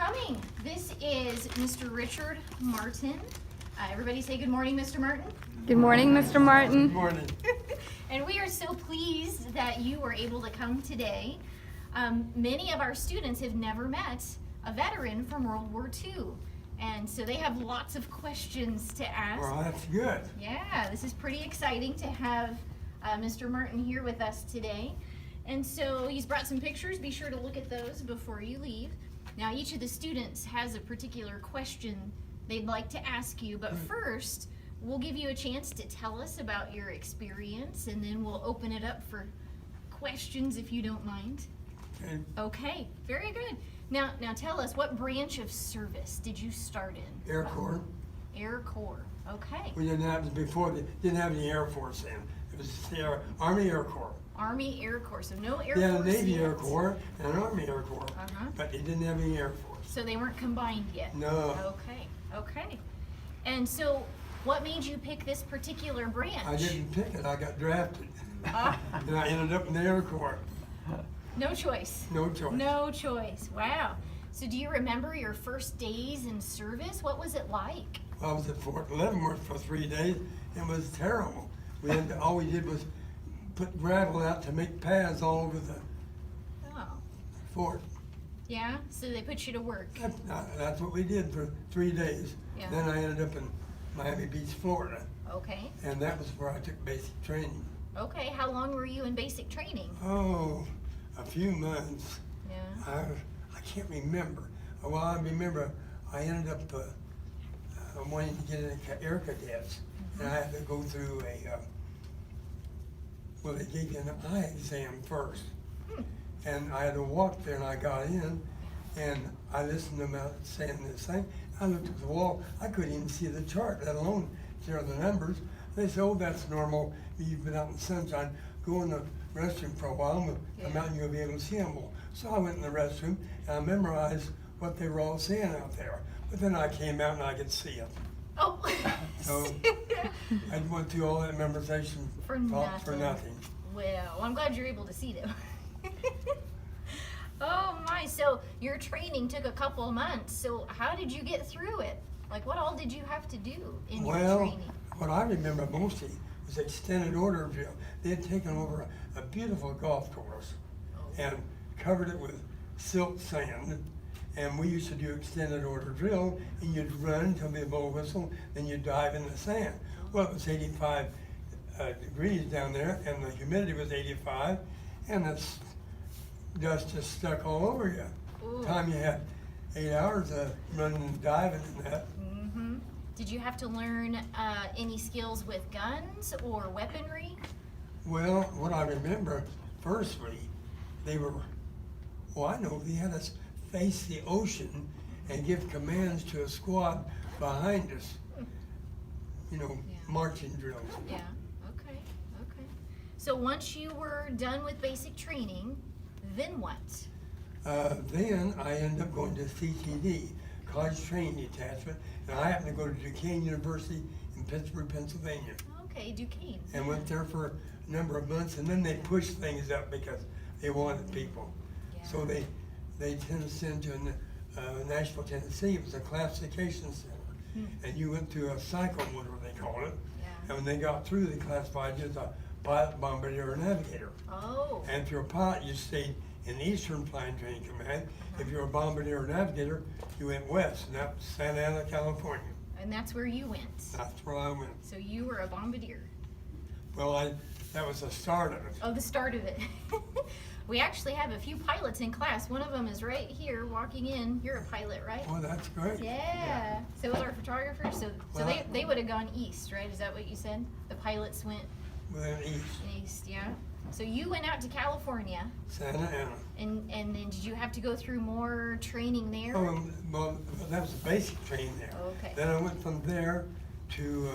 coming. This is Mr. Richard Martin. Everybody say good morning, Mr. Martin. Good morning, Mr. Martin. Good morning. And we are so pleased that you were able to come today. Many of our students have never met a veteran from World War II. And so they have lots of questions to ask. Well, that's good. Yeah, this is pretty exciting to have Mr. Martin here with us today. And so he's brought some pictures. Be sure to look at those before you leave. Now, each of the students has a particular question they'd like to ask you, but first, we'll give you a chance to tell us about your experience, and then we'll open it up for questions if you don't mind. Okay. Okay, very good. Now tell us, what branch of service did you start in? Air Corps. Air Corps, okay. We didn't have didn't have any Air Force then. It was the Army Air Corps. Army Air Corps, so no Air They had Force a Navy yet. Air Corps and an Army Air Corps, but they didn't have any Air Force. So they weren't combined yet? No. Okay. And so what made you pick this particular branch? I didn't pick it. I got drafted, Ah, and I ended up in the Air Corps. no choice. No choice. No choice, wow. So do you remember your first days in service? What was it like? I was at Fort Leavenworth for 3 days. It was terrible. All we did was put gravel out to make paths all over the Oh, fort. yeah? So they put you to work. That's what we did for 3 days. Yeah. Then I ended up in Miami Beach, Florida, Okay, and that was where I took basic training. okay. How long were you in basic training? Oh, a few months. Yeah, I can't remember. Well, I remember I ended up wanting to get into Air Cadets, and I had to go through well, they gave you an eye exam first. And I had to walk there, and I got in, and I listened to them out saying this thing. I looked at the wall. I couldn't even see the chart, let alone hear the numbers. They said, "Oh, that's normal. You've been out in the sunshine. Go in the restroom for a while, and come out and you'll be able to see them more." So I went in the restroom, and I memorized what they were all saying out there. But then I came out, and I could see them. oh. So I went through all that memorization For talk for nothing. Well, I'm glad you're able to see them. Oh my, so your training took a couple of months. So how did you get through it? Like, what all did you have to do in your Well, training? what I remember mostly was extended order drill. They had taken over a beautiful golf course and covered it with silt sand. And we used to do extended order drill, and you'd run until they blow a whistle, then you'd dive in the sand. Well, it was 85 degrees down there, and the humidity was 85, and that's dust just stuck all over you. Ooh. Time you had 8 hours of running and diving in that. Mm-hmm. Did you have to learn any skills with guns or weaponry? Well, what I remember, firstly, they had us face the ocean and give commands to a squad behind us. Yeah. Marching drills. Yeah, okay. So once you were done with basic training, then what? Then I ended up going to CTD, College Training Detachment, and I happened to go to Duquesne University in Pittsburgh, Pennsylvania, Okay, Duquesne. and went there for a number of months, and then they pushed things up because they wanted people. Yeah. So they sent us into Nashville, Tennessee. It was a classification center. And you went through a cycle, whatever they call it. Yeah. And when they got through, they classified you as a pilot, bombardier, or navigator. Oh. And if you're a pilot, you stayed in the Eastern Flying Training Command. If you're a bombardier or navigator, you went west, and that was Santa Ana, California. And that's where you went. That's where I went. So you were a bombardier. Well, that was the start of it. Oh, the start of it. We actually have a few pilots in class. One of them is right here walking in. You're a pilot, right? Oh, that's great. Yeah. So was our photographer. So Well, they would have gone east, right? Is that what you said? The pilots went Went east, east, yeah. So you went out to California, Santa Ana. and then did you have to go through more training there? Oh, well, that was the basic training there. Okay. Then I went from there to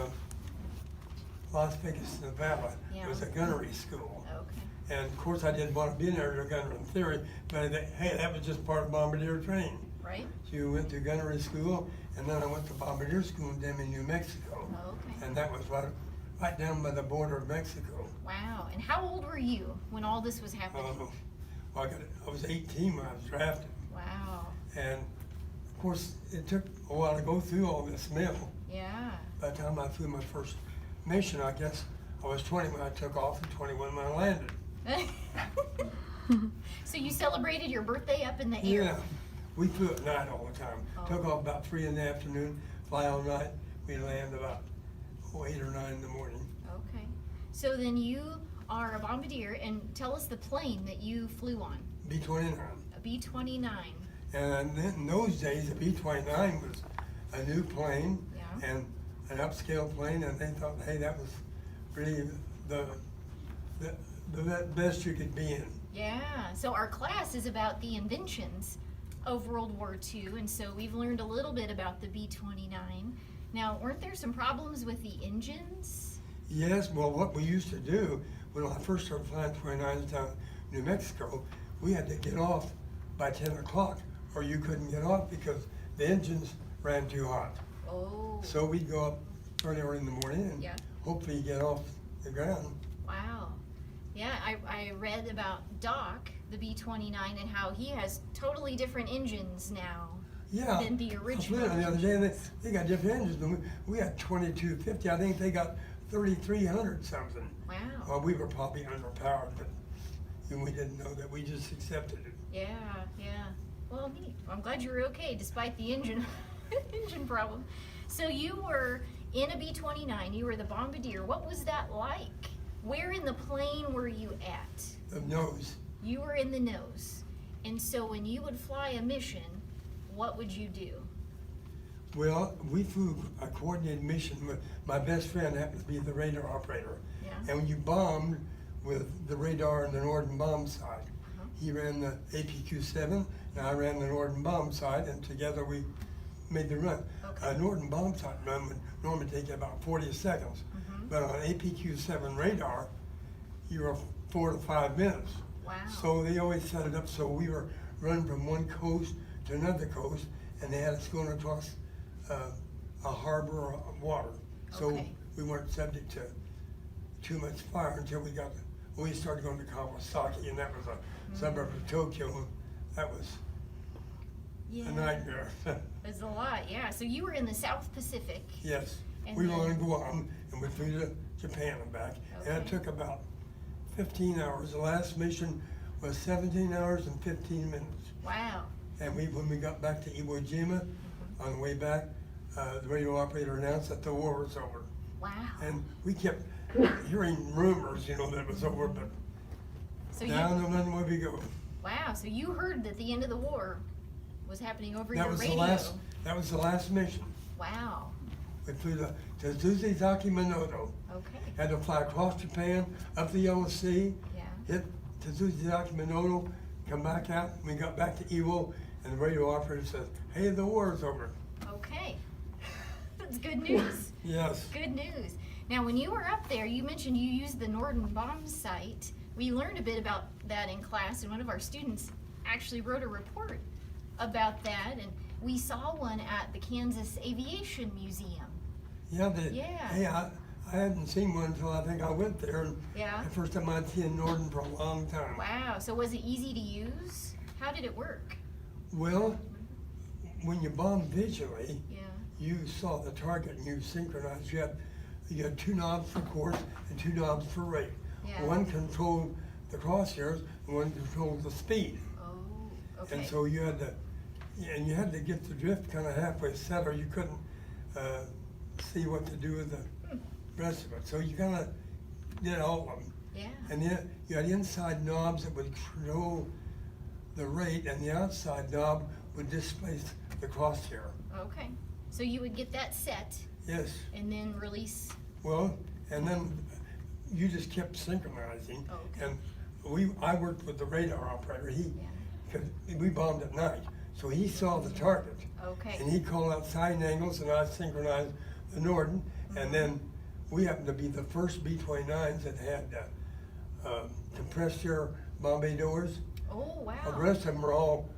Las Vegas, Nevada. Yeah. It was a gunnery school. Okay. And of course, I didn't want to be an air gunner in theory, but hey, that was just part of bombardier training. Right. So you went to gunnery school, and then I went to bombardier school in Demi, New Mexico. Oh, okay. And that was right down by the border of Mexico. Wow. And how old were you when all this was happening? Well, I was 18 when I was drafted. Wow. And of course, it took a while to go through all this mail. Yeah. By the time I flew my first mission, I guess I was 20 when I took off and 21 when I landed. So you celebrated your birthday up in the air? Yeah, we flew at night all the time. Oh. Took off about 3 in the afternoon, fly all night. We land about 8 or 9 in the morning. Okay. So then you are a bombardier, and tell us the plane that you flew on. B-29. A B-29. And then in those days, the B-29 was a new plane Yeah. and an upscale plane, and they thought, hey, that was really the best you could be in. Yeah. So our class is about the inventions of World War II, and so we've learned a little bit about the B-29. Now, weren't there some problems with the engines? Yes, well, what we used to do when I first started flying 29s down New Mexico, we had to get off by 10 o'clock, or you couldn't get off because the engines ran too hot. Oh. So we'd go up earlier in the morning and Yeah. hopefully get off the ground. Wow. Yeah, I read about Doc, the B-29, and how he has totally different engines now Yeah. than the I flew original. it the other day, and they got different engines than we had 2250. I think they got 3300 something. Wow. Well, we were probably underpowered, but we didn't know that. We just accepted it. Yeah, yeah. Well, neat. I'm glad you were okay despite the engine problem. So you were in a B-29. You were the bombardier. What was that like? Where in the plane were you at? The nose. You were in the nose. And so when you would fly a mission, what would you do? Well, we flew a coordinated mission with my best friend happened to be the radar operator. Yeah. And when you bombed with the radar and the northern bomb side, he ran the APQ-7 and I ran the northern bomb side, and together we made the run. Okay. A northern bomb side run would normally take about 40 seconds, but on APQ-7 radar, you were 4 to 5 minutes. Wow. So they always set it up so we were running from one coast to another coast, and they had us going across a harbor of water. So Okay. we weren't subject to too much fire until we started going to Kawasaki, and that was a suburb of Tokyo. That was Yeah. a nightmare. There's a lot, yeah. So you were in the South Pacific. Yes, And we were then- on Guam, and we flew to Japan and back, and it Okay. took about 15 hours. The last mission was 17 hours and 15 minutes. Wow. And when we got back to Iwo Jima, on the way back, the radio operator announced that the war was over. Wow. And we kept hearing rumors, that it was over, but So down the runway we go. wow. So you heard that the end of the war was happening over That your was radio. that was the last mission. Wow. We flew to Tsuzizaki Minoto. Okay. Had to fly across Japan, up the Yellow Sea, Yeah. hit Tsuzizaki Minoto, come back out. We got back to Iwo, and the radio operator says, "Hey, the war's over." Okay. That's good news. Yes. Good news. Now, when you were up there, you mentioned you used the Norden bomb sight. We learned a bit about that in class, and one of our students actually wrote a report about that, and we saw one at the Kansas Aviation Museum. Yeah. Yeah. Hey, I hadn't seen one until I think I went there. And Yeah. the first time I'd seen Norden for a long time. Wow. So was it easy to use? How did it work? Well, when you bomb visually, Yeah. you saw the target and you synchronized. You had 2 knobs for course and 2 knobs for rate. Yeah. One controlled the crosshairs and one controlled the speed. Oh, okay. And so you had to get the drift kind of halfway set, or you couldn't see what to do with the rest of it. So you kind of did all of them. Yeah. And then you had inside knobs that would control the rate, and the outside knob would displace the crosshair. Okay. So you would get that set Yes. and then release. Well, and then you just kept synchronizing. Oh, okay. And I worked with the radar operator. Yeah. Because we bombed at night, so he saw the target. Okay. And he called out side angles, and I synchronized the Norden. And then we happened to be the first B-29s that had compressed air Bombay doors. Oh, wow. The rest of them were all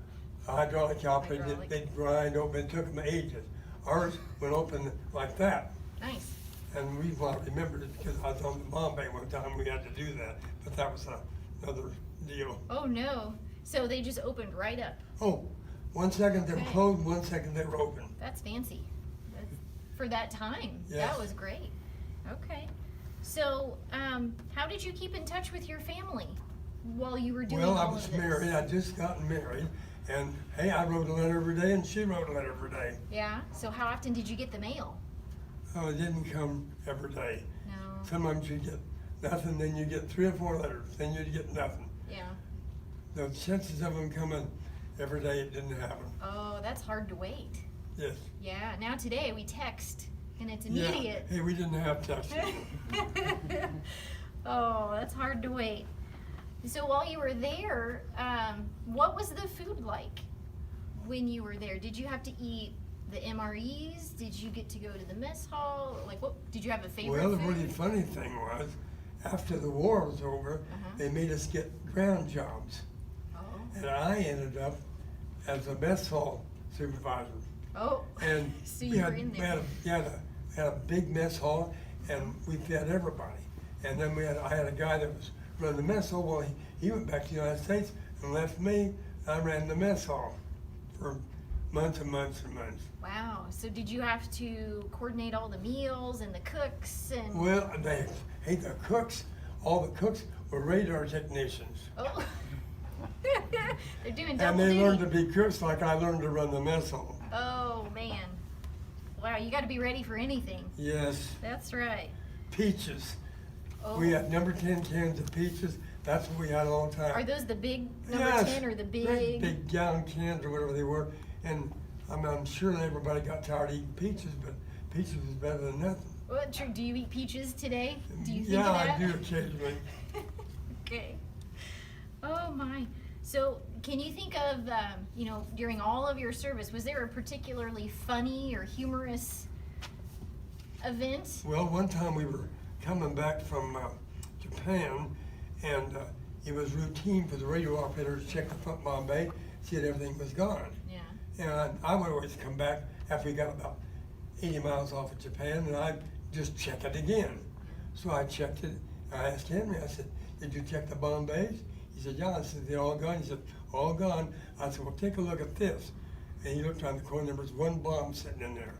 hydraulic operated. Hydraulic. They'd grind open. It took them ages. Ours went open like that. Nice. And the reason why I remembered it because I was on the Bombay one time. We had to do that, but that was another deal. Oh, no. So they just opened right up. Oh, 1 second they were Okay. closed, 1 second they were open. That's fancy. That's, for that time, Yes. that was great. Okay. So, how did you keep in touch with your family while you were doing Well, I all was of this? married, I'd just gotten married, and hey, I wrote a letter every day and she wrote a letter every day. Yeah. So, how often did you get the mail? Oh, it didn't come every day. No. Sometimes you get nothing, then you get 3 or 4 letters, then you get nothing. Yeah. The chances of them coming every day, it didn't happen. Oh, that's hard to wait. Yes. Yeah. Now today we text and it's Yeah. immediate. Hey, we didn't have texting. Oh, that's hard to wait. So while you were there, what was the food like when you were there? Did you have to eat the MREs? Did you get to go to the mess hall? Like, what did you have a favorite Well, the food? really funny thing was, after the war was over, Uh-huh. they made us get ground jobs. Oh. And I ended up as a mess hall supervisor. Oh. And So we you had, were in we there. had a big mess hall, and we fed everybody. And then I had a guy that was running the mess hall. Well, he went back to the United States and left me. I ran the mess hall for months and months and months. Wow. So did you have to coordinate all the meals and the cooks and? Well, the cooks, all the cooks were radar technicians. Oh. They're doing And double they duty. learned to be cooks like I learned to run the mess hall. Oh man. Wow, you got to be ready for anything. Yes, That's right. peaches. Oh. We had number 10 cans of peaches. That's what we had all the time. Are those the big number Yes, 10 or the great big? big gallon cans or whatever they were. And I'm sure everybody got tired of eating peaches, but peaches was better than nothing. What, do you eat peaches today? Do you think Yeah, of that? I do occasionally. Okay. Oh my. So can you think of, during all of your service, was there a particularly funny or humorous event? Well, one time we were coming back from Japan, and it was routine for the radio operators to check the front bomb bay, see that everything was gone. Yeah. And I would always come back after we got about 80 miles off of Japan, and I'd just check it again. So I checked it, and I asked Henry, I said, did you check the bomb bays? He said, yeah. I said, they're all gone? He said, all gone. I said, well, take a look at this. And he looked on the corner, there was one bomb sitting in there.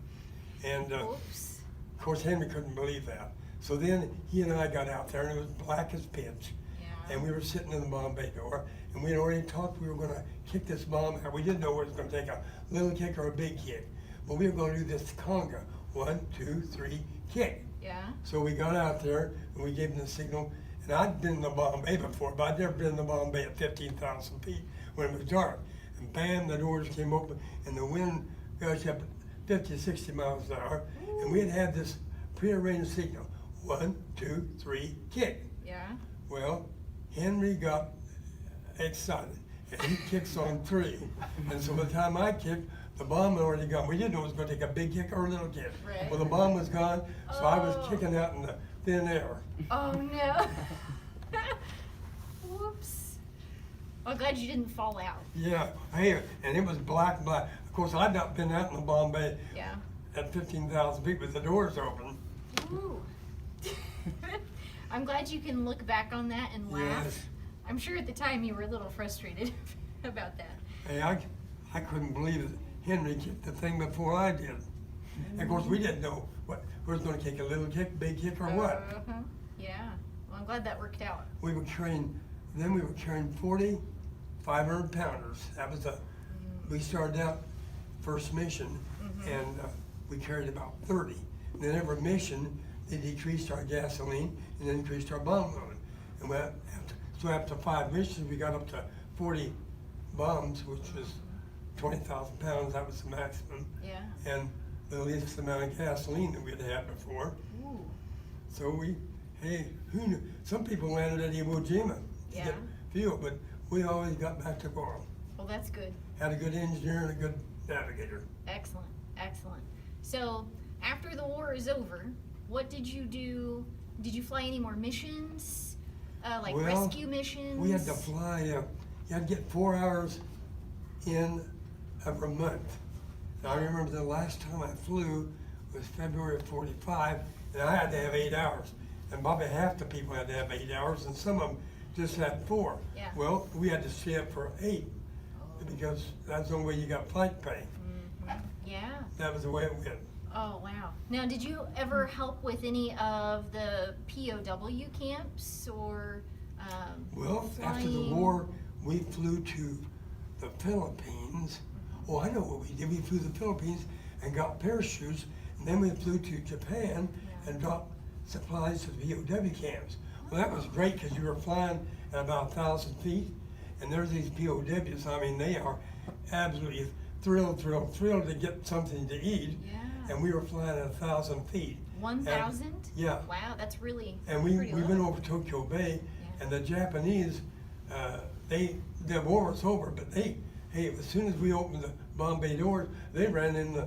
And Oops. of course, Henry couldn't believe that. So then he and I got out there, and it was black as pitch. Yeah. And we were sitting in the bomb bay door, and we had already talked we were going to kick this bomb out. We didn't know whether it was going to take a little kick or a big kick. But we were going to do this conga. 1, 2, 3, kick. Yeah. So we got out there, and we gave them the signal. And I'd been in the bomb bay before, but I'd never been in the bomb bay at 15,000 feet when it was dark. And bam, the doors came open, and the wind gushed up at 50, 60 miles an hour. And we had had this prearranged signal. 1, 2, 3, kick. Yeah. Well, Henry got excited, and he kicks on 3. And so by the time I kicked, the bomb had already gone. We didn't know it was going to take a big kick or a little kick. Right. Well, the bomb was gone, so I was Oh. kicking out in the thin air. Oh no. Whoops. Well, glad you didn't fall out. Yeah, hey, and it was black. Of course, I'd not been out in the bomb bay Yeah. at 15,000 feet with the doors open. Ooh. I'm glad you can look back on that and laugh. Yes. I'm sure at the time you were a little frustrated about that. Hey, I couldn't believe that Henry kicked the thing before I did. And of course, we didn't know what was going to kick, a little kick, big kick, or what. Uh-huh. Yeah. Well, I'm glad that worked out. We were carrying 40 500-pounders. That was we started out first mission, and we carried about 30. And then every mission, they decreased our gasoline and then increased our bomb load. And so after 5 missions, we got up to 40 bombs, which was 20,000 pounds. That was the maximum. Yeah. And the least amount of gasoline that we'd had before. Ooh. So who knew? Some people landed at Iwo Jima to Yeah. get fuel, but we always got back to Guam. Well, that's good. Had a good engineer and a good navigator. Excellent. Excellent. So, after the war is over, what did you do? Did you fly any more missions? Like Well, rescue missions? We had to fly, you had to get 4 hours in every month. And I remember the last time I flew was February of 45, and I had to have 8 hours. And probably half the people had to have 8 hours, and some of them just had 4. Yeah. Well, we had to stay up for 8. because that's the only way you got flight pay. Yeah. That was the way it went. Oh, wow. Now, did you ever help with any of the POW camps or Well, after the flying? war, we flew to the Philippines. Oh, I know what we did. We flew to the Philippines and got parachutes, and then we flew to Japan and dropped supplies to the POW camps. Well, that was great because you were flying at about 1,000 feet, and there's these POWs. I mean, they are absolutely thrilled to get something to eat. Yeah. And we were flying at 1,000 feet. 1,000? Yeah. Wow, that's really And we pretty went low. over Tokyo Bay, Yeah. and the Japanese, the war was over, but hey, as soon as we opened the Bombay doors, they ran into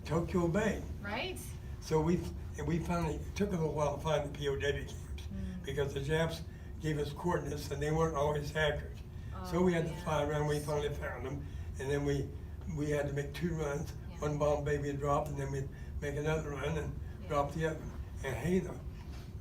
Tokyo Bay. Right? So we finally, it took a little while to find the POW camps, because the Japs gave us coordinates and they weren't always accurate. So we had to fly around, we finally found them, and then we had to make 2 runs. Yeah. One Bombay we'd drop, and then we'd make another run and drop the other. And hey,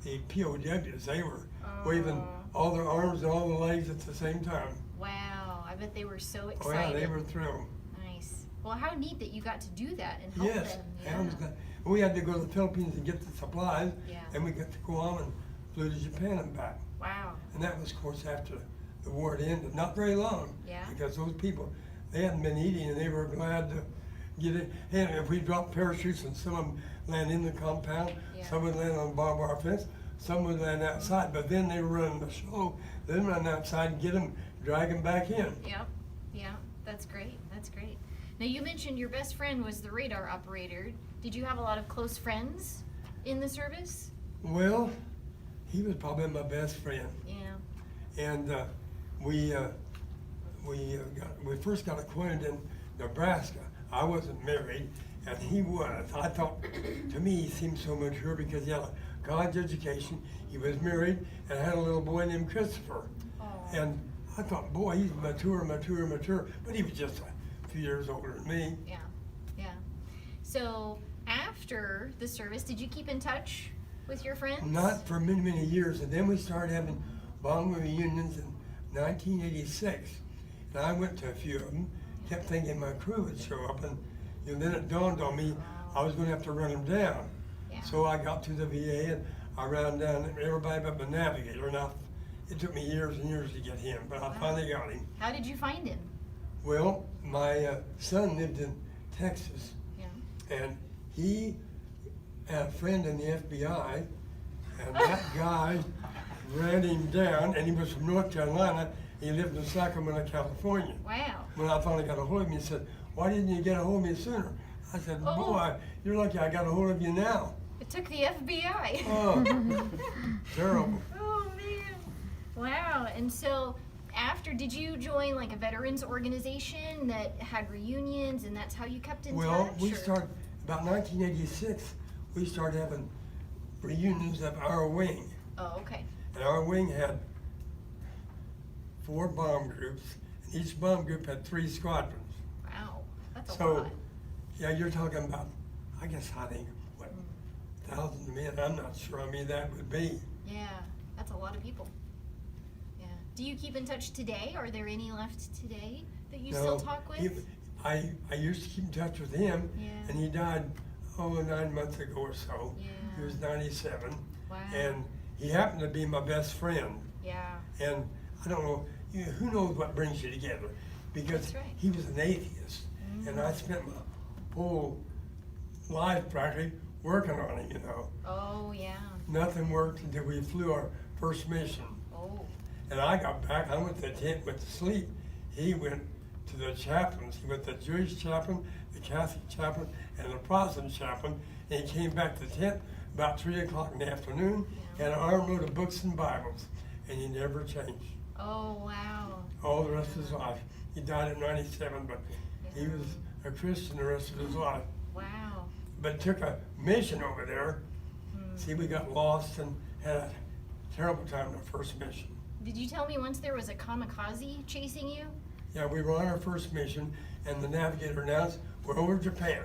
the POWs, they were waving all their arms and all the legs at the same time. Wow, I bet they were so Oh excited. yeah, they were thrilled. Nice. Well, how neat that you got to do that and help Yes, them. and I was glad. We had to go to the Philippines and get the supplies, Yeah. and we got to Guam and flew to Japan and back. Wow. And that was, of course, after the war had ended. Not very long, Yeah. because those people, they hadn't been eating, and they were glad to get it. And if we dropped parachutes and some of them land in the compound, Yeah. some would land on the barbed wire fence, some would land outside, but then they were running the show, then run outside and get them, drag them back in. Yep. Yeah, that's great. That's great. Now, you mentioned your best friend was the radar operator. Did you have a lot of close friends in the service? Well, he was probably my best friend. Yeah. And we first got acquainted in Nebraska. I wasn't married, and he was. I thought, to me, he seemed so mature because he had a college education. He was married and had a little boy named Christopher. Aw. And I thought, boy, he's mature. But he was just a few years older than me. Yeah. Yeah. So, after the service, did you keep in touch with your friends? Not for many, many years. And then we started having bond reunions in 1986. And I went to a few of them, kept thinking my crew would show up. And then it dawned on me I was going to have to run them down. Yeah. So I got to the VA and I ran down everybody but my navigator. Now, it took me years and years to get him, but I finally got him. How did you find him? Well, my son lived in Texas, Yeah. and he had a friend in the FBI, and that guy ran him down, and he was from North Carolina. He lived in Sacramento, California. Wow. When I finally got a hold of him, he said, "Why didn't you get a hold of me sooner?" I said, Oh. "Boy, you're lucky I got a hold of you now." It took the FBI. Oh, terrible. Oh, man. Wow. And so, after, did you join like a veterans organization that had reunions, and that's how you kept in Well, touch? we or- started, about 1986, we started having reunions of our wing. Oh, okay. And our wing had 4 bomb groups, and each bomb group had 3 squadrons. Wow. That's a So, lot. yeah, you're talking about, I guess, I think, what, thousands of men? I'm not sure how many that would be. Yeah. That's a lot of people. Yeah. Do you keep in touch today? Are there any left today that you still talk with? I used to keep in touch with him, Yeah. and he died, 9 months ago or so. Yeah. He was 97. Wow. And he happened to be my best friend. Yeah. And I don't know, who knows what brings you together? Because That's right. he was an atheist, and I spent my whole life practically working on it, Oh, yeah. Nothing worked until we flew our first mission. Oh. And I got back, I went to the tent, went to sleep. He went to the chaplains. He went to the Jewish chaplain, the Catholic chaplain, and the Protestant chaplain. And he came back to the tent about 3 o'clock in the afternoon, Yeah. and an armload of books and Bibles. And he never changed. Oh, wow. All the rest of his life. He died at 97, but he was a Christian the rest of his life. Wow. But took a mission over there. See, we got lost and had a terrible time the first mission. Did you tell me once there was a kamikaze chasing you? Yeah, we were on our first mission, and the navigator announced, we're over Japan.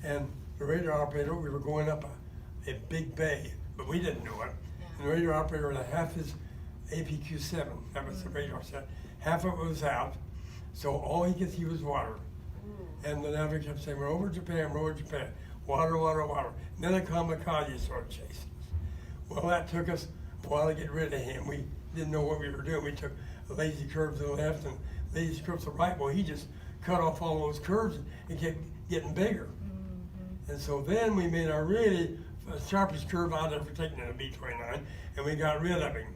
And the radar operator, we were going up a big bay, but we didn't know it. And the radar operator had half his APQ-7, that was the radar set. Half of it was out, So all he could see was water. And the navigator kept saying, we're over Japan, water, water, water. And then a kamikaze started chasing us. Well, that took us a while to get rid of him. We didn't know what we were doing. We took a lazy curve to the left and lazy curve to the right. Well, he just cut off all those curves and kept getting bigger. And so then we made our really sharpest curve I'd ever taken in a B-29, and we got rid of him.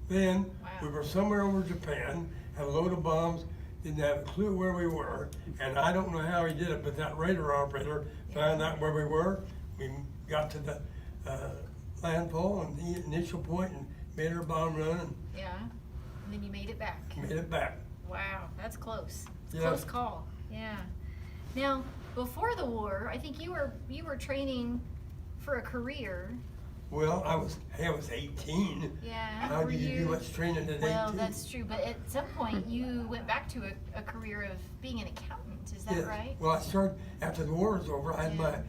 Then we were somewhere over Japan, had a load of bombs, didn't have a clue where we were, and I don't know how he did it, but that radar operator found out where we were. We got to the landfall and the initial point and made our bomb run and Yeah, and then you made it back. made it back. Wow, that's close. It's a Yeah. close call. Yeah. Now, before the war, I think you were training for a career. Well, I was 18. Yeah. How were do you do much training at 18? Well, that's true, but at some point you went back to a career of being an accountant. Is that Yes. right? Well, I started, after the war was over, Yeah.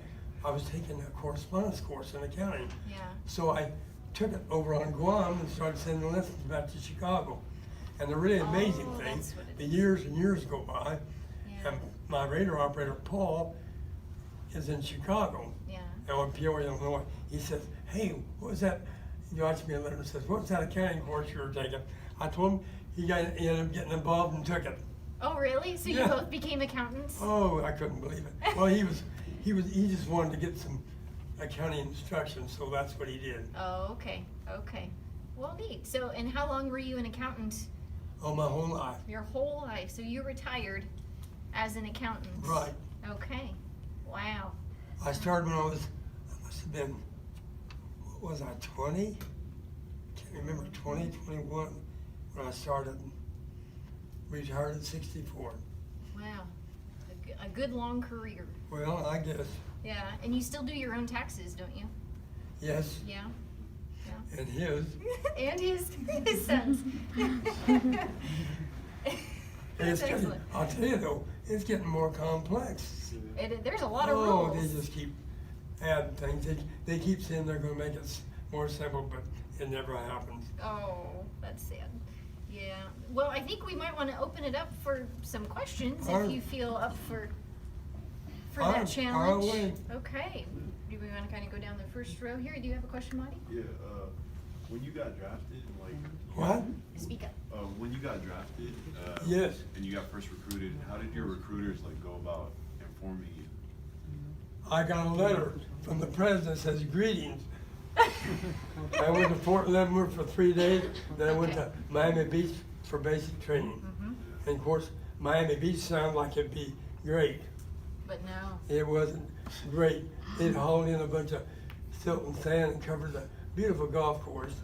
I was taking a correspondence course in accounting. Yeah. So I took it over on Guam and started sending lessons back to Chicago. And the really amazing Oh, thing, that's what it the is. years and years go by, Yeah. and my radar operator, Paul, is in Chicago, Yeah. now in Peoria, Illinois. He says, hey, what was that? He writes me a letter and says, what was that accounting course you were taking? I told him, he ended up getting involved and took it. Oh, really? So you Yeah. both became accountants? Oh, I couldn't believe it. Well, he just wanted to get some accounting instruction, so that's what he did. Oh, okay. Okay. Well, neat. So, and how long were you an accountant? Oh, my whole life. Your whole life. So you retired as an accountant. Right. Okay. Wow. I started when I must have been, what was I, 20? Can't remember, 20, 21 when I started. Retired at 64. Wow. A good long career. Well, I guess, Yeah. And you still do your own taxes, don't you? yes, Yeah. Yeah. and his. And his sons. That's It's getting, excellent. I'll tell you though, it's getting more complex. There's a lot of Oh, rules. they just keep adding things. They keep saying they're gonna make it more simple, but it never happens. Oh, that's sad. Yeah. Well, I think we might want to open it up for some questions if you feel up for that Fire challenge. away. Okay. Do we want to kind of go down the first row here? Do you have a question, Marty? Yeah, when you got drafted, like, What? Speak up. when you got drafted, Yes. and you got first recruited, how did your recruiters like go about informing you? I got a letter from the president that says greetings. I went to Fort Leavenworth for 3 days, then I went to Miami Beach for basic training. And of course, Miami Beach sounded like it'd be great. But no. It wasn't great. They'd hauled in a bunch of silt and sand and covered a beautiful golf course.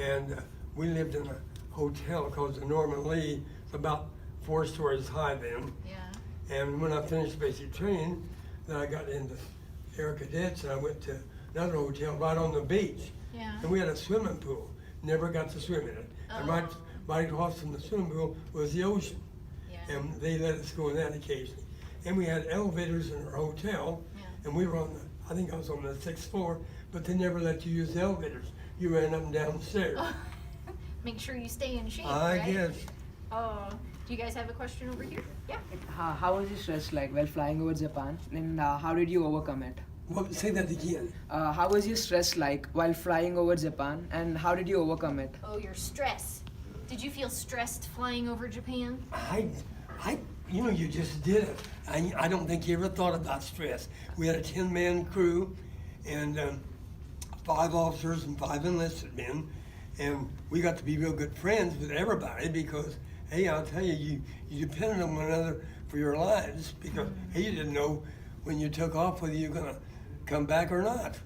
And we lived in a hotel called the Norman Lee. It's about 4 stories high then. Yeah. And when I finished basic training, then I got into Air Cadets and I went to another hotel right on the beach. Yeah. And we had a swimming pool. Never got to swim in it. And right across from the swimming pool was the ocean. Yeah. And they let us go in that occasionally. And we had elevators in our hotel. Yeah. And we were on I think I was on the 6th floor, but they never let you use the elevators. You ran up and down the stairs. Make sure you stay in shape, I right? guess. Oh, do you guys have a question over here? Yeah. How was your stress like while flying over Japan, and how did you overcome it? Well, say that again. How was your stress like while flying over Japan, and how did you overcome it? Oh, your stress. Did you feel stressed flying over Japan? You just did it. I don't think you ever thought about stress. We had a 10-man crew and 5 officers and 5 enlisted men. And we got to be real good friends with everybody because, hey, I'll tell you, you depended on one another for your lives because, hey, you didn't know when you took off whether you're going to come back or not.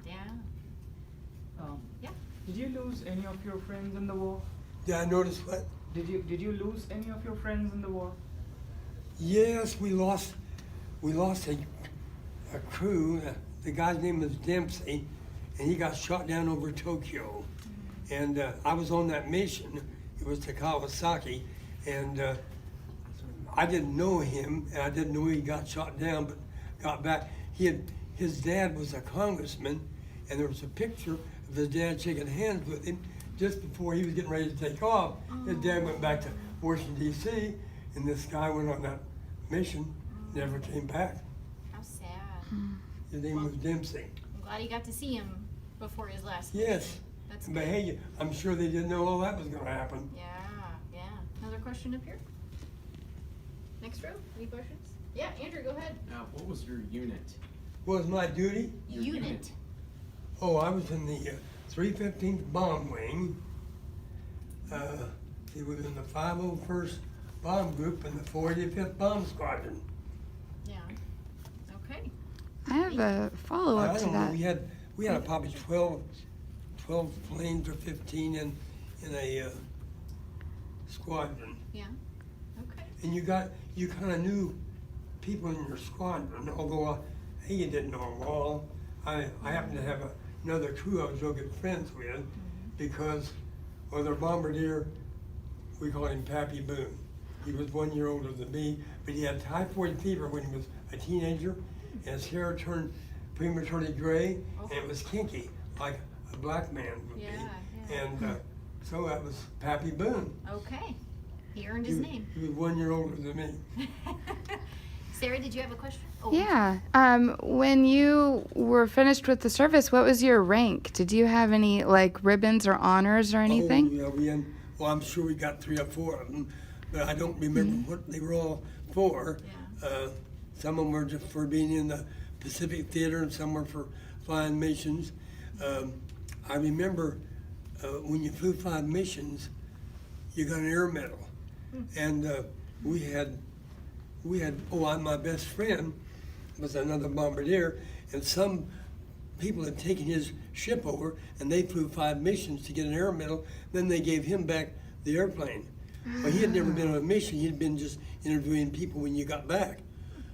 Yeah. Yeah. Did you lose any of your friends in the war? Did I notice what? Did you lose any of your friends in the war? Yes, we lost a crew. The guy's name was Dempsey, and he got shot down over Tokyo. And I was on that mission. It was to Kawasaki, and I didn't know him, and I didn't know he got shot down, but got back. His dad was a congressman, and there was a picture of his dad shaking hands with him just before he was getting ready to take off. His dad went back to Washington D.C., and this guy went on that mission, never came back. How sad. His name was Dempsey. I'm glad he got to see him before his last Yes, mission. That's but good. hey, I'm sure they didn't know all that was gonna happen. Yeah, yeah. Another question up here? Next row, any questions? Yeah, Andrew, go ahead. Now, what was your unit? What was my duty? Your unit. Oh, I was in the 315th Bomb Wing. He was in the 501st Bomb Group and the 45th Bomb Squadron. Yeah. Okay. I have a follow-up I to don't know, that. we had probably 12 planes or 15 in a squadron. Yeah. Okay. And you kind of knew people in your squadron, although you didn't know them all. I happened to have another crew I was real good friends with because, well, their bombardier, we called him Pappy Boone. He was 1 year older than me, but he had typhoid fever when he was a teenager, and his hair turned prematurely gray, and it was kinky, like a black man would be. Yeah. And so that was Pappy Boone. Okay. He earned his name. He was 1 year older than me. Sarah, did you have a question? Oh. Yeah. When you were finished with the service, what was your rank? Did you have any like ribbons or honors or anything? Oh, yeah, well, I'm sure we got 3 or 4 of them, but I don't remember what they were all for. Yeah. Some of them were just for being in the Pacific Theater, and some were for flying missions. I remember when you flew 5 missions, you got an air medal, and my best friend was another bombardier, and some people had taken his ship over, and they flew 5 missions to get an air medal. Then they gave him back the airplane. Well, he had never been on a mission. He'd been just interviewing people when you got back.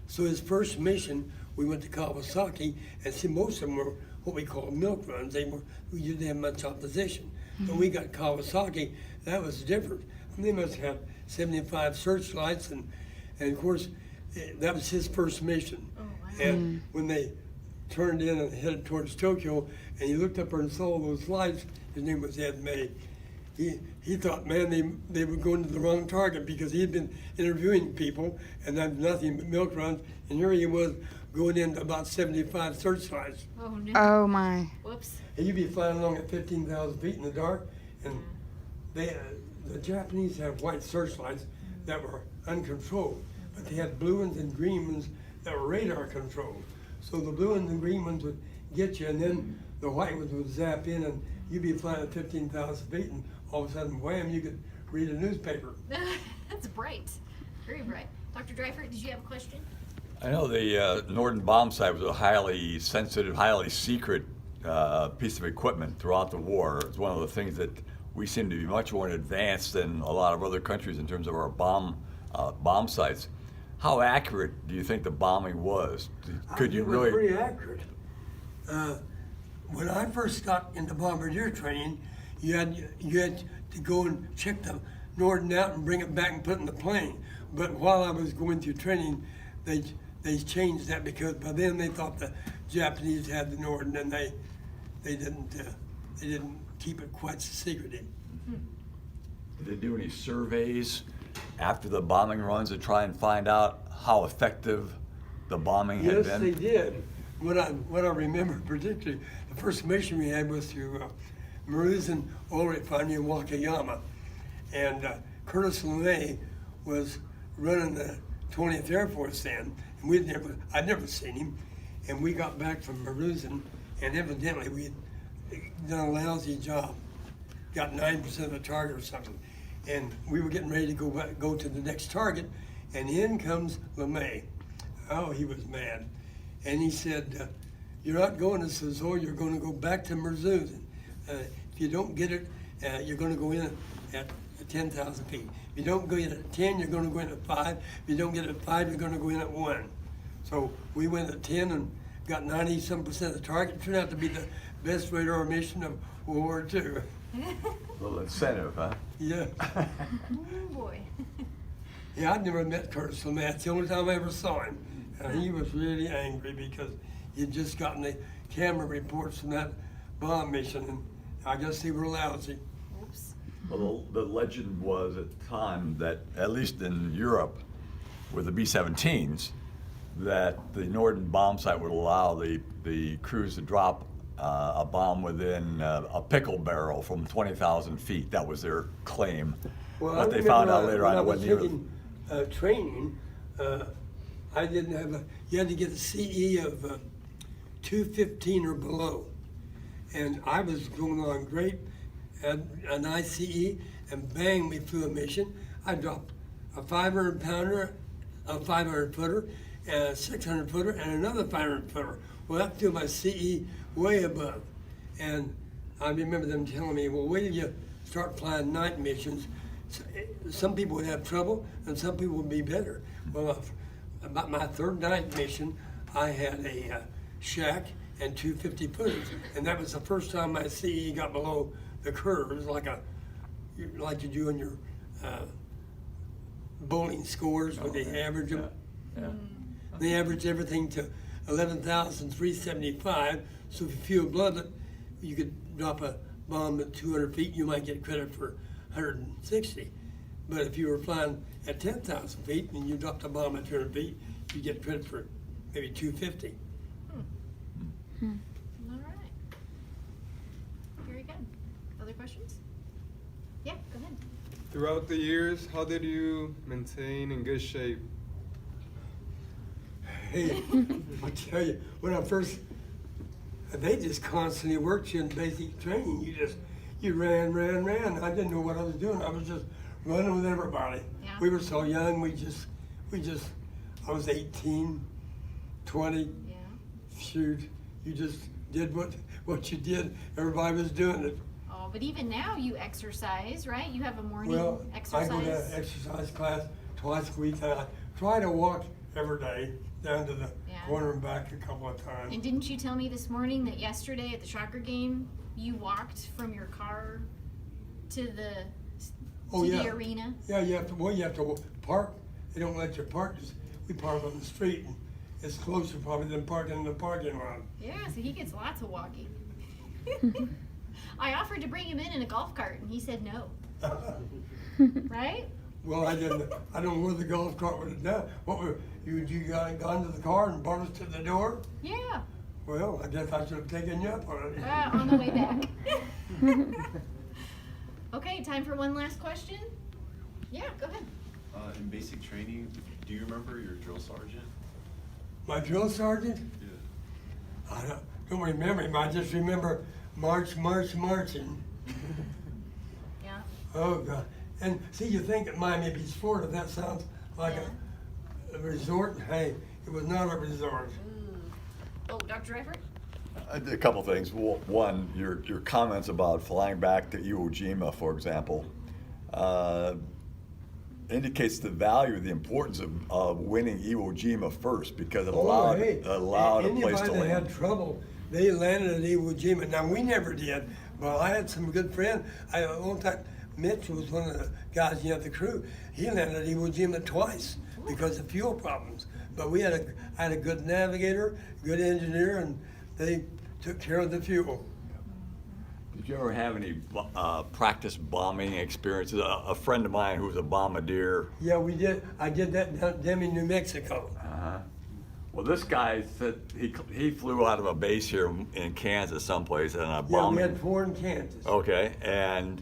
So his first mission, we went to Kawasaki, and see, most of them were what we call milk runs. We didn't have much opposition. When we got Kawasaki, that was different. They must have 75 searchlights, and of course, that was his first mission. Oh, wow. And when they turned in and headed towards Tokyo, and he looked up and saw those lights, his name was Ed May. He thought, man, they were going to the wrong target because he had been interviewing people and had nothing but milk runs, and here he was going into about 75 searchlights. Oh, no. Oh my. Whoops. And you'd be flying along at 15,000 feet in the dark, and the Japanese had white searchlights that were uncontrolled, but they had blue ones and green ones that were radar controlled. So the blue ones and green ones would get you, and then the white ones would zap in, and you'd be flying at 15,000 feet, and all of a sudden, wham, you could read a newspaper. That's bright. Very bright. Dr. Dreifert, did you have a question? I know the Norden bomb site was a highly sensitive, highly secret piece of equipment throughout the war. It's one of the things that we seem to be much more advanced than a lot of other countries in terms of our bomb sites. How accurate do you think the bombing was? Could you It was really? pretty accurate. When I first got into bombardier training, you had to go and check the Norden out and bring it back and put it in the plane. But while I was going through training, they changed that because by then they thought the Japanese had the Norden, and they didn't keep it quite so secretive. Did they do any surveys after the bombing runs to try and find out how effective the bombing had Yes, been? they did. What I remember particularly, the first mission we had was to Maruzen Oil Refinery in Wakayama, and Curtis LeMay was running the 20th Air Force then, and I'd never seen him, and we got back from Maruzen, and evidently we had done a lousy job, got 9% of the target or something, and we were getting ready to go to the next target, and in comes LeMay. Oh, he was mad. And he said, you're not going to Sazor, you're going to go back to Maruzen. If you don't get it, you're going to go in at 10,000 feet. If you don't go in at 10, you're going to go in at 5. If you don't get it at 5, you're going to go in at 1. So we went at 10 and got 90-some% of the target. It turned out to be the best radar mission of World War II. A little incentive, huh? Yeah. Oh, boy. Yeah, I'd never met Curtis LeMay. It's the only time I ever saw him. And he was really angry because he'd just gotten the camera reports from that bomb mission, and I guess they were lousy. Oops. Well, the legend was at the time that, at least in Europe, with the B-17s, that the Norden bomb site would allow the crews to drop a bomb within a pickle barrel from 20,000 feet. That was their claim. Well, But I they found out remember, later when on I it was wasn't even. taking training, I didn't have you had to get a CE of 215 or below. And I was going on great at an ICE, and bang, we flew a mission. I dropped a 500 pounder, a 500 footer, and a 600 footer, and another 500 footer. Well, that threw my CE way above. And I remember them telling me, well, wait till you start flying night missions. Some people would have trouble, and some people would be better. Well, about my third night mission, I had a shack and 250 footers, and that was the first time my CE got below the curve. It was like you do in your bowling scores when they average them. Yeah. They average everything to 11,375. So if you feel bloodlet, you could drop a bomb at 200 feet. You might get credit for 160. But if you were flying at 10,000 feet and you dropped a bomb at 200 feet, you get credit for maybe 250. All right. Very good. Other questions? Yeah, go ahead. Throughout the years, how did you maintain in good shape? Hey, I'll tell you, when I first, they just constantly worked you in basic training. You ran. I didn't know what I was doing. I was just running with everybody. Yeah. We were so young, I was 18, 20. Yeah. Shoot, you just did what you did. Everybody was doing it. Oh, but even now you exercise, right? You have a morning Well, exercise. I go to exercise class twice a week, and I try to walk every day down to the Yeah. corner and back a couple of times. And didn't you tell me this morning that yesterday at the soccer game, you walked from your car to the the arena? Yeah, you have to park. They don't let you park. We park on the street, and it's closer probably than parking in the parking lot. Yeah, so he gets lots of walking. I offered to bring him in a golf cart, and he said no. Right? Well, I didn't. I don't know where the golf cart would have done. What were you gone to the car and brought us to the door? Yeah. Well, I guess I should have taken you up on it. On the way back. Okay, time for one last question. Yeah, go ahead. In basic training, do you remember your drill sergeant? My drill sergeant? Yeah. I don't remember him. I just remember marching. Yeah. Oh, God. And see, you think at Miami Beach, Florida, that sounds like a resort. Hey, it was not a resort. Oh, Dr. Eifert? I did a couple things. One, your comments about flying back to Iwo Jima, for example, indicates the value, the importance of winning Iwo Jima first, because it allowed a place to Anybody that had land. trouble, they landed at Iwo Jima. Now, we never did, but I had some good friends. One time, Mitch was one of the guys in the crew. He landed at Iwo Jima twice because of fuel problems. But I had a good navigator, good engineer, and they took care of the fuel. Did you ever have any practice bombing experiences? A friend of mine who was a bombardier. Yeah, we did. I did that down in Demi, New Mexico. Well, this guy said he flew out of a base here in Kansas someplace and a Yeah, bombing. we had 4 in Kansas. Okay, and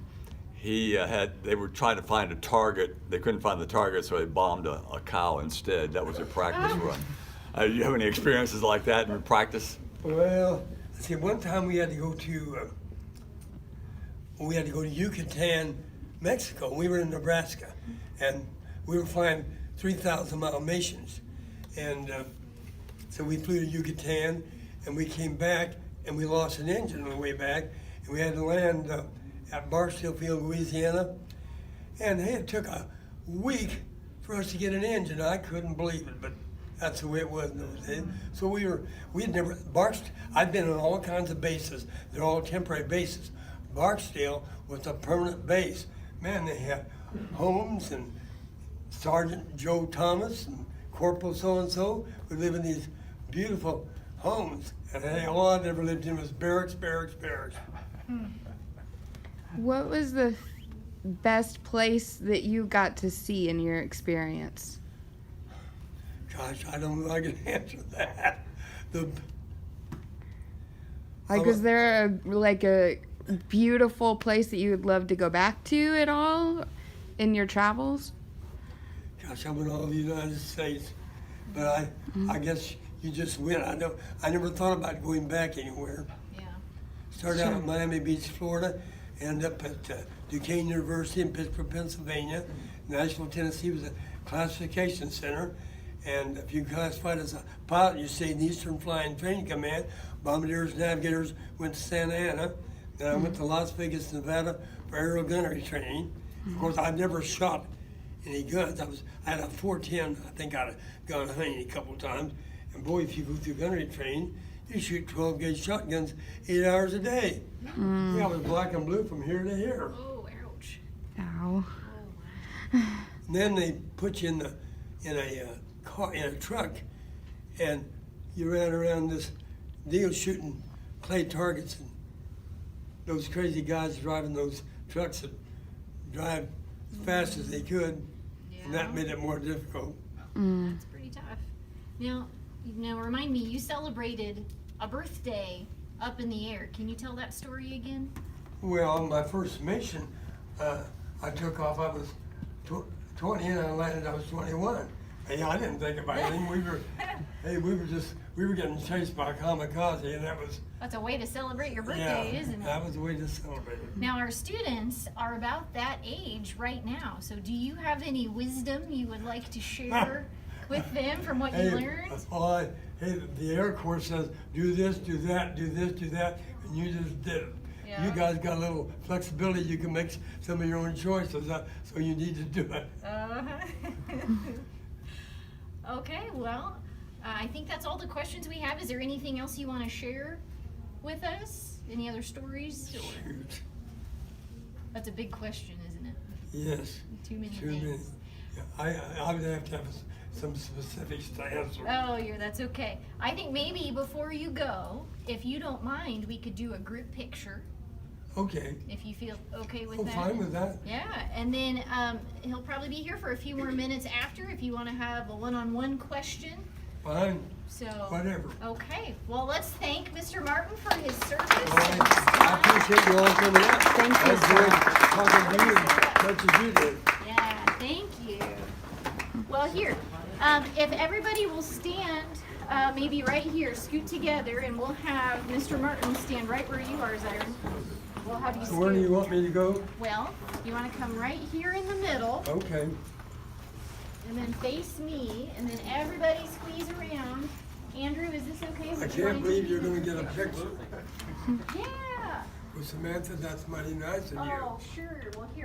they were trying to find a target. They couldn't find the target, so they bombed a cow instead. That was their practice run. Do you have any experiences like that in practice? Well, see, one time we had to go to Yucatan, Mexico. We were in Nebraska, and we were flying 3,000-mile missions, and so we flew to Yucatan, and we came back, and we lost an engine on the way back, and we had to land at Barstow Field, Louisiana, and it took a week for us to get an engine. I couldn't believe it, but that's the way it was in those days. So I'd been on all kinds of bases. They're all temporary bases. Barksdale was a permanent base. Man, they had homes, and Sergeant Joe Thomas and Corporal so-and-so would live in these beautiful homes. And all I'd ever lived in was barracks. What was the best place that you got to see in your experience? Gosh, I don't know if I can answer that. Like, was there a beautiful place that you would love to go back to at all in your travels? Gosh, I'm in all the United States, but I guess you just win. I never thought about going back anywhere. Yeah. Started out at Miami Beach, Florida, ended up at Duquesne University in Pittsburgh, Pennsylvania. Nashville, Tennessee was a classification center. And if you classified as a pilot, you stayed in the Eastern Flying Training Command. Bombardiers, navigators went to Santa Ana. Then I went to Las Vegas, Nevada for aerial gunnery training. Of course, I'd never shot any guns. I had a 410. I think I'd gone hunting a couple times. And boy, if you go through gunnery training, you shoot 12 gauge shotguns 8 hours a day. Yeah, I was black and blue from here to here. Oh, ouch. Ow. Oh, And then they put you in a truck, and you ran around this deal shooting clay targets, and those crazy guys driving those trucks that drive as fast as they could, and that made it more difficult. That's pretty tough. Now remind me, you celebrated a birthday up in the air. Can you tell that story again? Well, my first mission, I took off. I was 20, and I landed. I was 21. Hey, I didn't think about anything. We were getting chased by a kamikaze, and That's a way to celebrate your birthday, isn't it? That was a way to celebrate it. Now, our students are about that age right now. So do you have any wisdom you would like to share with them from what you learned? The Air Corps says, do this, do that, do this, do that, and you just did it. Yeah. You guys got a little flexibility. You can make some of your own choices, so you need to do it. Okay, well, I think that's all the questions we have. Is there anything else you want to share with us? Any other stories? Shoot. That's a big question, isn't it? Yes. Too many Too many. things. Yeah, I would have to have some specifics to answer. Oh, that's okay. I think maybe before you go, if you don't mind, we could do a group picture. Okay. If you feel okay with I'm that. fine with that. Yeah, and then he'll probably be here for a few more minutes after if you want to have a one-on-one question. Fine. So Whatever. Okay, well, let's thank Mr. Martin for his service. I appreciate you all coming out. Thank you, I enjoyed talking to you as much as you did. Yeah, thank you. Well, here, if everybody will stand, maybe right here, scoot together, and we'll have Mr. Martin stand right where you are, Zyron. We'll have you So where do you scoot. want me to go? Well, you want to come right here in the middle, Okay. and then face me, and then everybody squeeze around. Andrew, is this okay? I Would you can't mind believe you're taking going to get a picture. Yeah. Well, Samantha, that's mighty nice of you. Oh, sure. Well, here.